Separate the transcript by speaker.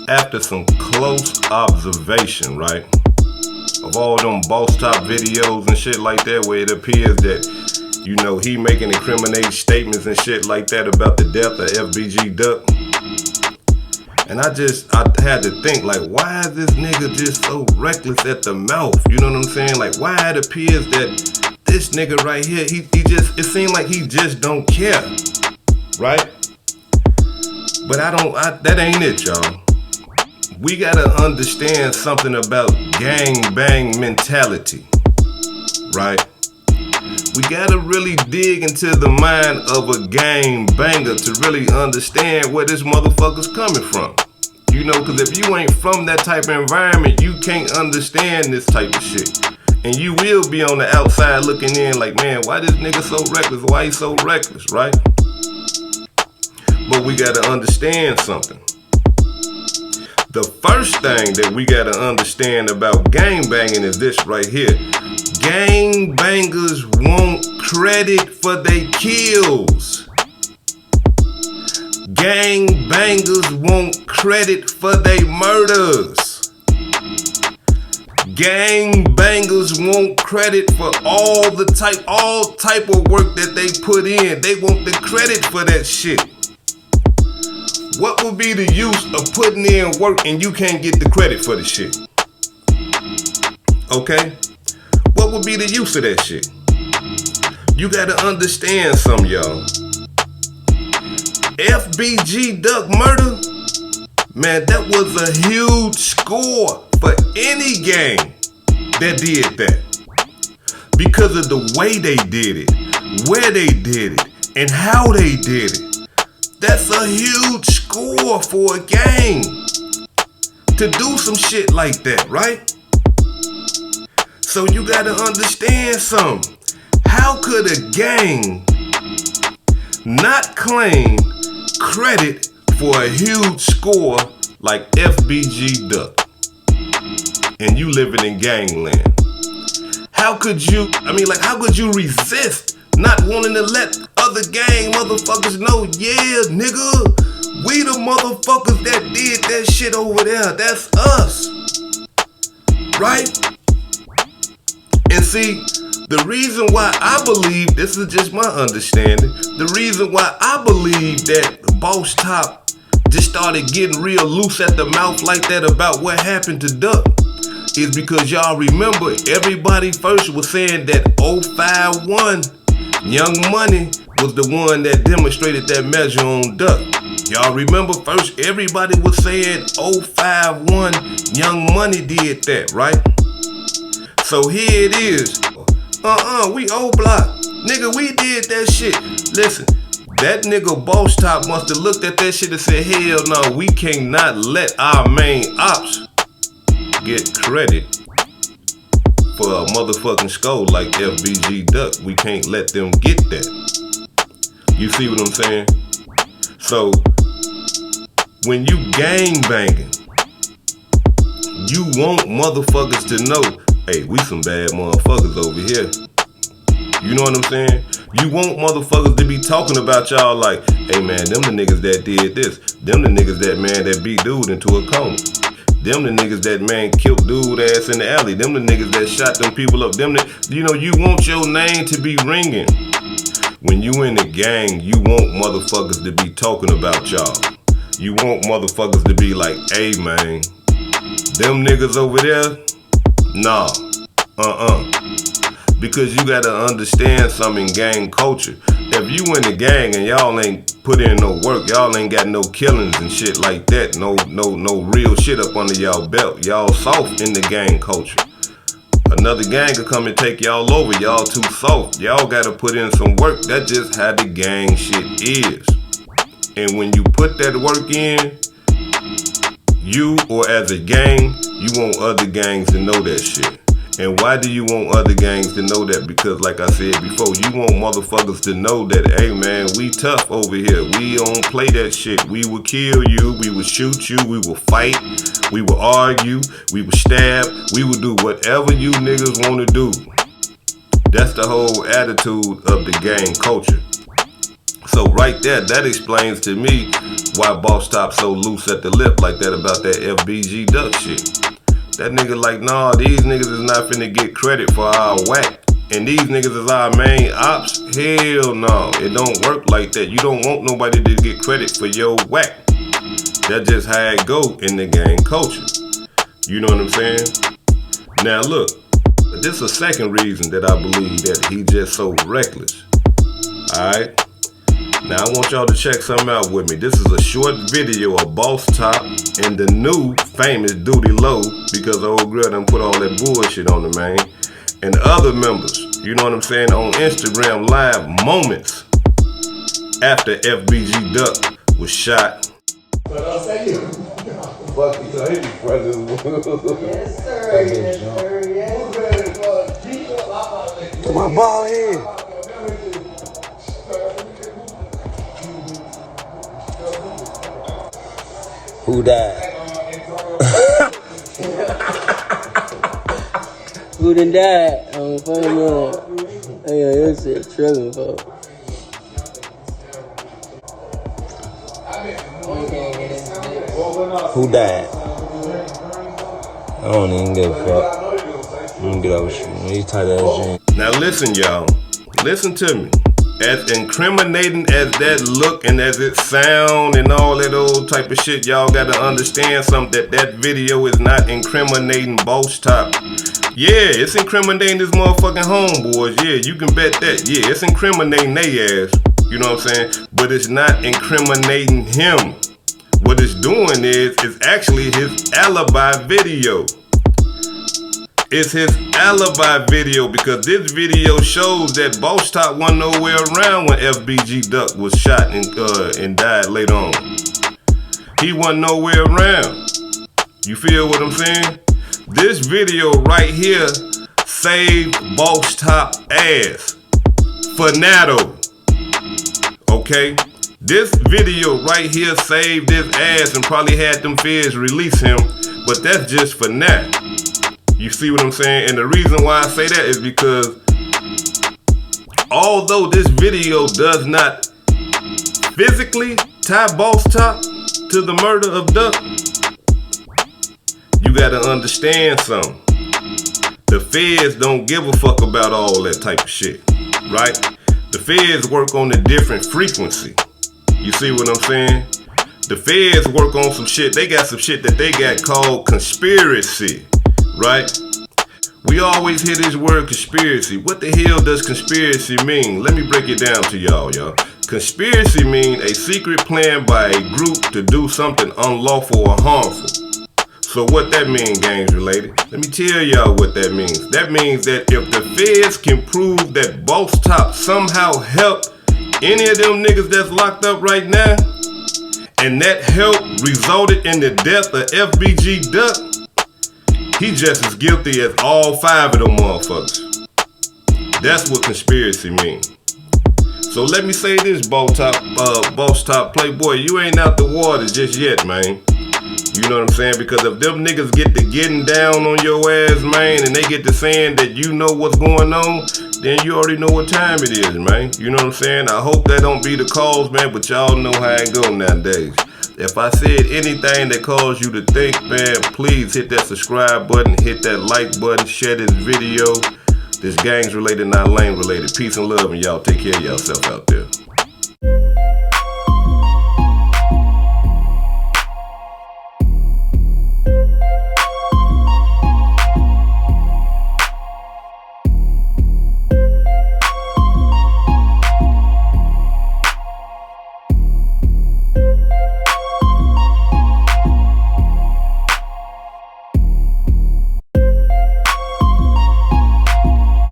Speaker 1: after some close observation, right, of all them boss top videos and shit like that, where it appears that, you know, he making incriminating statements and shit like that about the death of FBG Duck. And I had to think, like, why is this nigga just so reckless at the mouth? You know what I'm saying? Like, why it appears that this nigga right here, it seemed like he just don't care, right? But that ain't it, y'all. We gotta understand something about gang bang mentality, right? We gotta really dig into the mind of a gang banger to really understand where this motherfucker's coming from. You know, cause if you ain't from that type of environment, you can't understand this type of shit. And you will be on the outside looking in like, man, why this nigga so reckless? Why he so reckless, right? But we gotta understand something. The first thing that we gotta understand about gang banging is this right here. Gang bangers want credit for their kills. Gang bangers want credit for their murders. Gang bangers want credit for all type of work that they put in. They want the credit for that shit. What would be the use of putting in work and you can't get the credit for the shit? Okay? What would be the use of that shit? You gotta understand something, y'all. FBG Duck murder, man, that was a huge score for any gang that did that. Because of the way they did it, where they did it, and how they did it. That's a huge score for a gang to do some shit like that, right? So you gotta understand something. How could a gang not claim credit for a huge score like FBG Duck and you living in gangland? How could you resist not wanting to let other gang motherfuckers know, yeah, nigga, we the motherfuckers that did that shit over there. That's us. Right? And see, the reason why I believe, this is just my understanding, the reason why I believe that Boss Top just started getting real loose at the mouth like that about what happened to Duck is because y'all remember everybody first was saying that 051 Young Money was the one that demonstrated that measure on Duck. Y'all remember first everybody was saying 051 Young Money did that, right? So here it is. We O Block. Nigga, we did that shit. Listen, that nigga Boss Top must have looked at that shit and said, hell no, we cannot let our main ops get credit for a motherfucking skull like FBG Duck. We can't let them get that. You see what I'm saying? So, when you gang banging, you want motherfuckers to know, hey, we some bad motherfuckers over here. You know what I'm saying? You want motherfuckers to be talking about y'all like, hey man, them the niggas that did this. Them the niggas that beat dude into a coma. Them the niggas that killed dude ass in the alley. Them the niggas that shot them people up. You want your name to be ringing. When you in the gang, you want motherfuckers to be talking about y'all. You want motherfuckers to be like, hey man, them niggas over there, nah, Because you gotta understand something in gang culture. If you in the gang and y'all ain't put in no work, y'all ain't got no killings and shit like that, no real shit up under y'all belt, y'all soft in the gang culture. Another gang could come and take y'all over, y'all too soft. Y'all gotta put in some work. That's just how the gang shit is. And when you put that work in, you or as a gang, you want other gangs to know that shit. And why do you want other gangs to know that? Because like I said before, you want motherfuckers to know that, hey man, we tough over here. We don't play that shit. We will kill you. We will shoot you. We will fight. We will argue. We will stab. We will do whatever you niggas want to do. That's the whole attitude of the gang culture. So right there, that explains to me why Boss Top so loose at the lip like that about that FBG Duck shit. That nigga like, nah, these niggas is not finna get credit for our whack. And these niggas is our main ops? Hell no, it don't work like that. You don't want nobody to get credit for your whack. That's just how it go in the gang culture. You know what I'm saying? Now look, this is a second reason that I believe that he just so reckless. Alright? Now I want y'all to check something out with me. This is a short video of Boss Top and the new famous Duty Low, because the old girl done put all that bullshit on the man. And the other members, you know what I'm saying, on Instagram Live moments after FBG Duck was shot.
Speaker 2: But I'll say you.
Speaker 1: Fuck you, I hate you, brothers.
Speaker 2: Yes, sir. Yes, sir. Yes, sir.
Speaker 3: My ball head. Who died?
Speaker 4: Who done died? On phone one. Hey, that shit tripping, folks.
Speaker 3: Who died? I don't even give a fuck. I'm gonna get over shit. You type that shit.
Speaker 1: Now listen, y'all. Listen to me. As incriminating as that look and as it sound and all that old type of shit, y'all gotta understand something, that video is not incriminating Boss Top. Yeah, it's incriminating this motherfucking homeboys. Yeah, you can bet that. Yeah, it's incriminating they ass. You know what I'm saying? But it's not incriminating him. What it's doing is actually his alibi video. It's his alibi video, because this video shows that Boss Top wasn't nowhere around when FBG Duck was shot and died later on. He wasn't nowhere around. You feel what I'm saying? This video right here saved Boss Top ass. Fanato. Okay? This video right here saved his ass and probably had them feds release him, but that's just for now. You see what I'm saying? And the reason why I say that is because although this video does not physically tie Boss Top to the murder of Duck, you gotta understand something. The feds don't give a fuck about all that type of shit, right? The feds work on a different frequency. You see what I'm saying? The feds work on some shit. They got some shit that they got called conspiracy. Right? We always hear this word conspiracy. What the hell does conspiracy mean? Let me break it down to y'all. Conspiracy means a secret plan by a group to do something unlawful or harmful. So what that means, gangs related? Let me tell y'all what that means. That means that if the feds can prove that Boss Top somehow helped any of them niggas that's locked up right now, and that help resulted in the death of FBG Duck, he just as guilty as all 5 of them motherfuckers. That's what conspiracy means. So let me say this, Boss Top Playboy, you ain't out the water just yet, man. You know what I'm saying? Because if them niggas get to getting down on your ass, man, and they get to saying that you know what's going on, then you already know what time it is, man. You know what I'm saying? I hope that don't be the cause, man, but y'all know how it go nowadays. If I said anything that caused you to think, man, please hit that subscribe button, hit that like button, share this video. This gang's related, not lane related. Peace and love, and y'all take care of yourself out there.